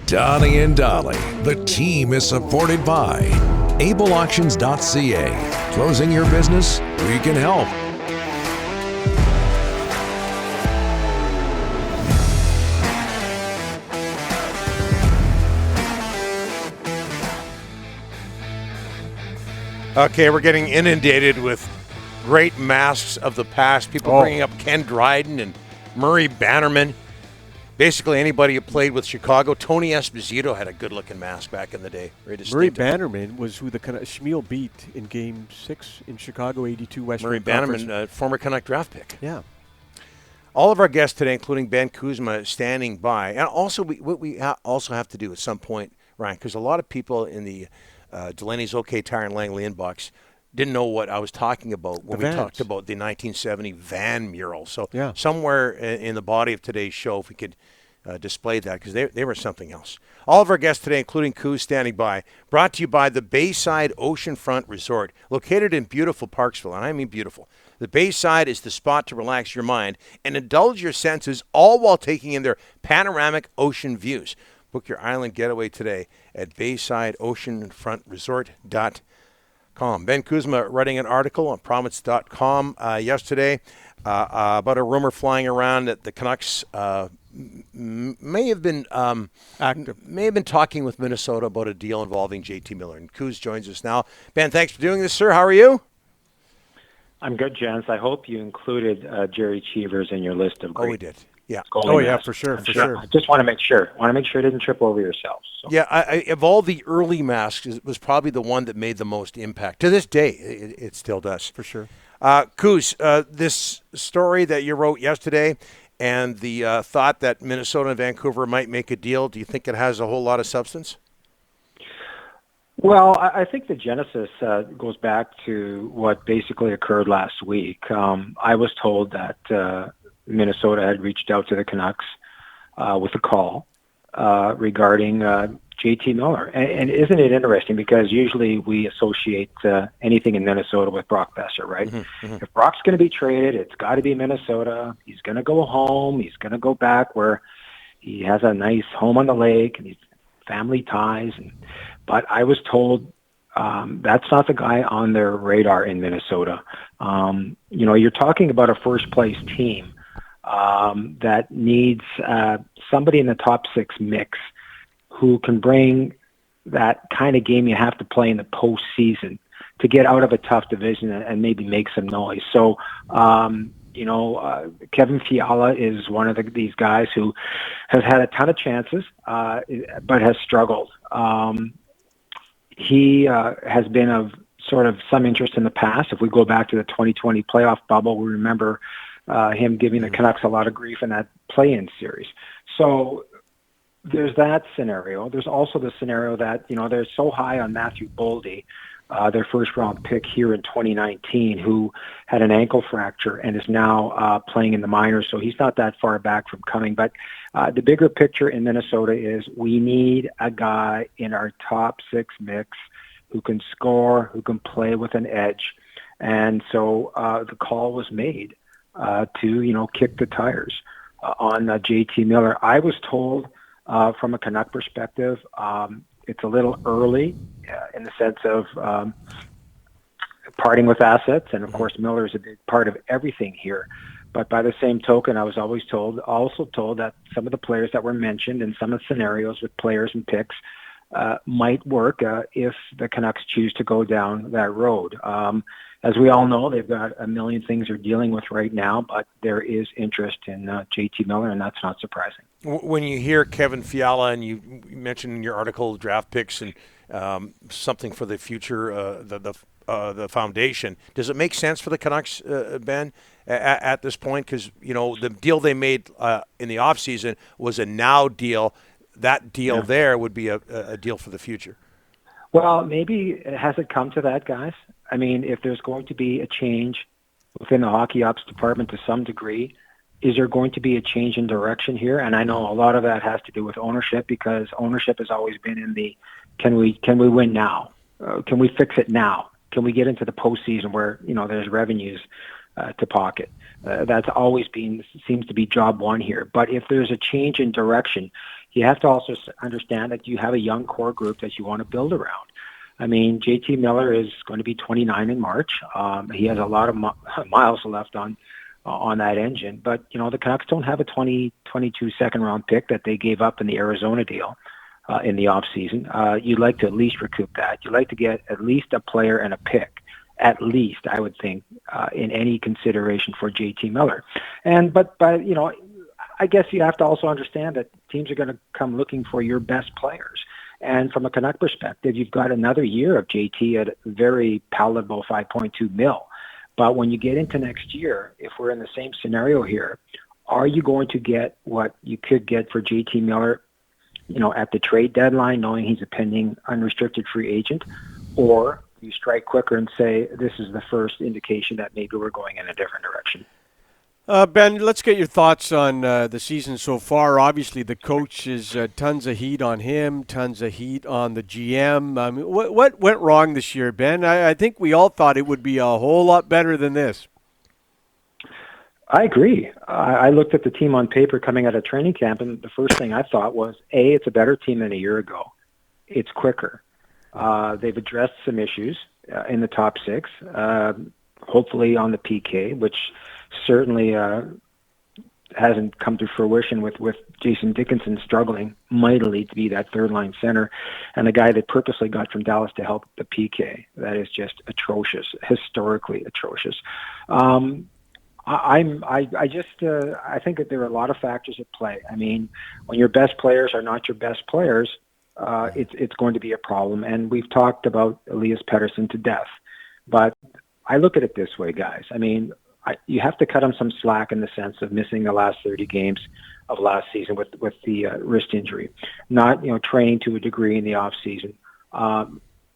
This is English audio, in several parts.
Donnie and Dolly, the team is supported by ableauctions.ca. Closing your business? We can help. Okay, we're getting inundated with great masks of the past. People bringing up Ken Dryden and Murray Bannerman. Basically, anybody who played with Chicago. Tony Esposito had a good-looking mask back in the day. Murray Bannerman was who the Schmiel beat in Game 6 in Chicago, 82 Western Murray Bannerman, former Canuck draft pick. Yeah. All of our guests today, including Ben Kuzma, standing by. And also, what we also have to do at some point, Ryan, because a lot of people in the Delaney's OK Tire and Langley inbox didn't know what I was talking about when we talked about the 1970 van mural. So somewhere in the body of today's show, if we could display that, because they were something else. All of our guests today, including Kuz, standing by, brought to you by the Bayside Oceanfront Resort, located in beautiful Parksville, and I mean beautiful. The Bayside is the spot to relax your mind and indulge your senses, all while taking in their panoramic ocean views. Book your island getaway today at BaysideOceanfrontResort.com. Ben Kuzma writing an article on Prominence.com yesterday about a rumor flying around that the Canucks may have been talking with Minnesota about a deal involving JT Miller. And Kuz joins us now. Ben, thanks for doing this, sir. How are you? I'm good, Jens. I hope you included Jerry Cheevers in your list of great. Oh, we did. Yeah. For sure. I just want to make sure. It didn't trip over yourselves. So. Yeah, of all the early masks, it was probably the one that made the most impact. To this day, it still does. For sure. Kuz, this story that you wrote yesterday and the thought that Minnesota and Vancouver might make a deal, do you think it has a whole lot of substance? Well, I think the genesis goes back to what basically occurred last week. I was told that Minnesota had reached out to the Canucks with a call regarding JT Miller. And isn't it interesting? Because usually we associate anything in Minnesota with Brock Besser, right? Mm-hmm. If Brock's going to be traded, it's got to be Minnesota. He's going to go home. He's going to go back where he has a nice home on the lake and he's family ties. But I was told that's not the guy on their radar in Minnesota. You're talking about a first-place team that needs somebody in the top six mix who can bring that kind of game you have to play in the postseason to get out of a tough division and maybe make some noise. So, Kevin Fiala is one of these guys who has had a ton of chances, but has struggled. He has been of sort of some interest in the past. If we go back to the 2020 playoff bubble, we remember him giving the Canucks a lot of grief in that play-in series. So there's that scenario. There's also the scenario that, they're so high on Matthew Boldy, their first-round pick here in 2019, who had an ankle fracture and is now playing in the minors, so he's not that far back from coming. But the bigger picture in Minnesota is we need a guy in our top six mix who can score, who can play with an edge. And so the call was made to kick the tires on JT Miller. I was told from a Canuck perspective, it's a little early in the sense of parting with assets, and of course Miller is a big part of everything here. But by the same token, I was also told that some of the players that were mentioned in some of the scenarios with players and picks might work if the Canucks choose to go down that road. As we all know, they've got a million things they're dealing with right now, but there is interest in JT Miller, and that's not surprising. When you hear Kevin Fiala, and you mentioned in your article draft picks and something for the future, the foundation, does it make sense for the Canucks, Ben, at this point? Because, the deal they made in the offseason was a now deal. That deal there would be a deal for the future. Well, maybe has it come to that, guys? I mean, if there's going to be a change within the hockey ops department to some degree, is there going to be a change in direction here? And I know a lot of that has to do with ownership, because ownership has always been in the can we win now? Can we fix it now? Can we get into the postseason where there's revenues to pocket? That's always seems to be job one here. But if there's a change in direction, you have to also understand that you have a young core group that you want to build around. I mean, JT Miller is going to be 29 in March. He has a lot of miles left on that engine. But, the Canucks don't have a 2022 second-round pick that they gave up in the Arizona deal in the offseason. You'd like to at least recoup that. You'd like to get at least a player and a pick, at least, I would think, in any consideration for JT Miller. But I guess you have to also understand that teams are going to come looking for your best players. And from a Canuck perspective, you've got another year of JT at a very palatable $5.2 million. But when you get into next year, if we're in the same scenario here, are you going to get what you could get for JT Miller, at the trade deadline, knowing he's a pending unrestricted free agent? Or you strike quicker and say, this is the first indication that maybe we're going in a different direction? Ben, let's get your thoughts on the season so far. Obviously, the coach is tons of heat on him, tons of heat on the GM. I mean, what went wrong this year, Ben? I think we all thought it would be a whole lot better than this. I agree. I looked at the team on paper coming out of training camp, and the first thing I thought was, A, it's a better team than a year ago. It's quicker. They've addressed some issues in the top six, hopefully on the PK, which certainly hasn't come to fruition with Jason Dickinson struggling mightily to be that third-line center, and a guy that purposely got from Dallas to help the PK. That is just atrocious, historically atrocious. I think that there are a lot of factors at play. I mean, when your best players are not your best players, it's going to be a problem. And we've talked about Elias Pettersson to death, but I look at it this way, guys. I mean, you have to cut him some slack in the sense of missing the last 30 games of last season with the wrist injury, not training to a degree in the off season,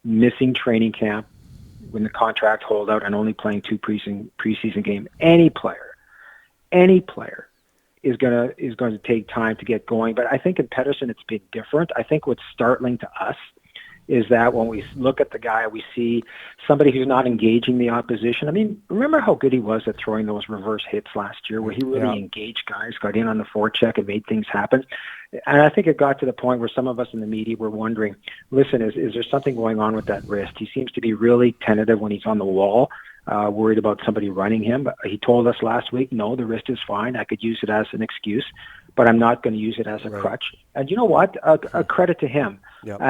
missing training camp when the contract holdout and only playing 2 preseason games. Any player is going to take time to get going. But I think in Pettersson it's been different. I think what's startling to us is that when we look at the guy, we see somebody who's not engaging the opposition. I mean, remember how good he was at throwing those reverse hits last year, where he really engaged guys, got in on the forecheck and made things happen. And I think it got to the point where some of us in the media were wondering, listen, is there something going on with that wrist? He seems to be really tentative when he's on the wall, worried about somebody running him. But he told us last week, no, the wrist is fine. I could use it as an excuse, but I'm not going to use it as a crutch. And you know what? A credit to him. Yep.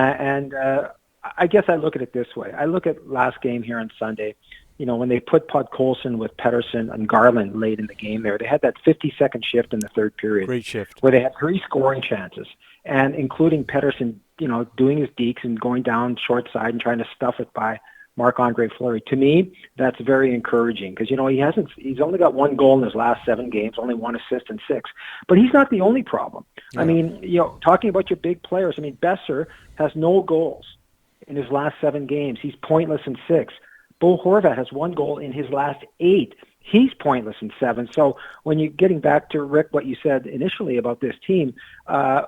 I guess I look at it this way. I look at last game here on Sunday. When they put Podkolzin with Pettersson and Garland late in the game there, they had that 50-second shift in the third period. Great shift. Where they had 3 scoring chances, and including Pettersson, doing his dekes and going down short side and trying to stuff it by Marc-Andre Fleury. To me, that's very encouraging because, he's only got 1 goal in his last 7 games, only 1 assist in 6. But he's not the only problem. Yeah. I mean, talking about your big players, I mean, Besser has no goals in his last 7 games. He's pointless in 6. Bo Horvat has 1 goal in his last 8. He's pointless in 7. So when you're getting back to, Rick, what you said initially about this team,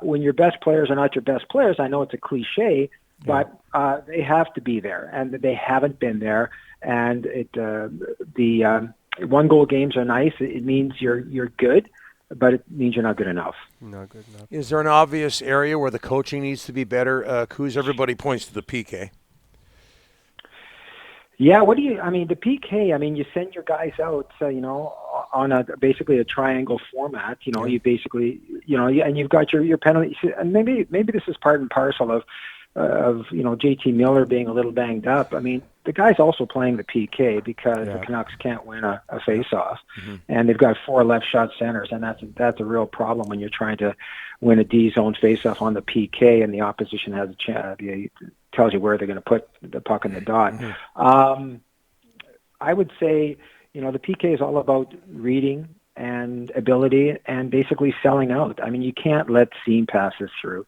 when your best players are not your best players, I know it's a cliche, but they have to be there, and they haven't been there. And the 1-goal games are nice. It means you're good, but it means you're not good enough. Not good enough. Is there an obvious area where the coaching needs to be better? Kuz, everybody points to the PK. Yeah, the PK, you send your guys out, on basically a triangle format, you basically, and you've got your penalty, and maybe this is part and parcel of JT Miller being a little banged up. I mean, the guy's also playing the PK because the Canucks can't win a face-off, and they've got 4 left-shot centers, and that's a real problem when you're trying to win a D-zone face-off on the PK, and the opposition has a chance. Tells you where they're going to put the puck in the dot. I would say, the PK is all about reading and ability and basically selling out. I mean, you can't let seam passes through.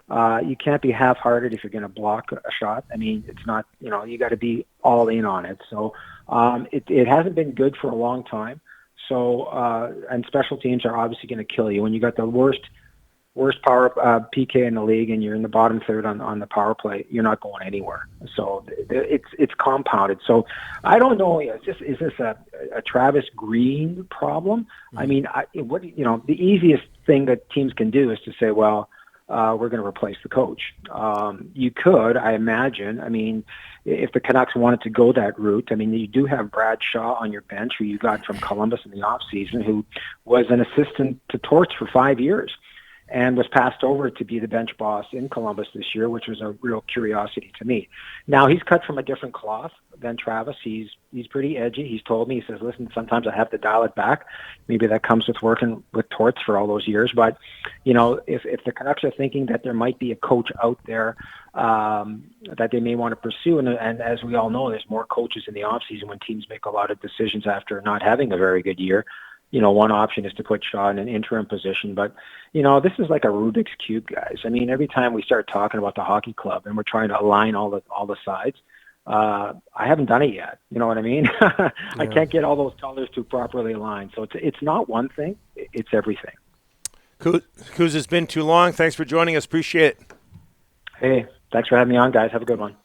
You can't be half-hearted if you're going to block a shot. I mean, it's not, you got to be all in on it. So it hasn't been good for a long time. So, and special teams are obviously going to kill you. When you got the worst power PK in the league and you're in the bottom third on the power play, you're not going anywhere. So it's compounded. So I don't know. Is this a Travis Green problem? I mean, the easiest thing that teams can do is to say, well, we're going to replace the coach. You could, I imagine. I mean, if the Canucks wanted to go that route, I mean, you do have Brad Shaw on your bench, who you got from Columbus in the offseason, who was an assistant to Torts for 5 years and was passed over to be the bench boss in Columbus this year, which was a real curiosity to me. Now, he's cut from a different cloth than Travis. He's pretty edgy. He's told me, he says, listen, sometimes I have to dial it back. Maybe that comes with working with Torts for all those years. But, you know, if the Canucks are thinking that there might be a coach out there that they may want to pursue, and as we all know, there's more coaches in the offseason when teams make a lot of decisions after not having a very good year. You know, one option is to put Shaw in an interim position. But, you know, this is like a Rubik's Cube, guys. I mean, every time we start talking about the hockey club and we're trying to align all the sides, I haven't done it yet. You know what I mean? I can't get all those colors to properly align. So it's not one thing. It's everything. Kuz, it's been too long. Thanks for joining us. Appreciate it. Hey, thanks for having me on, guys. Have a good one.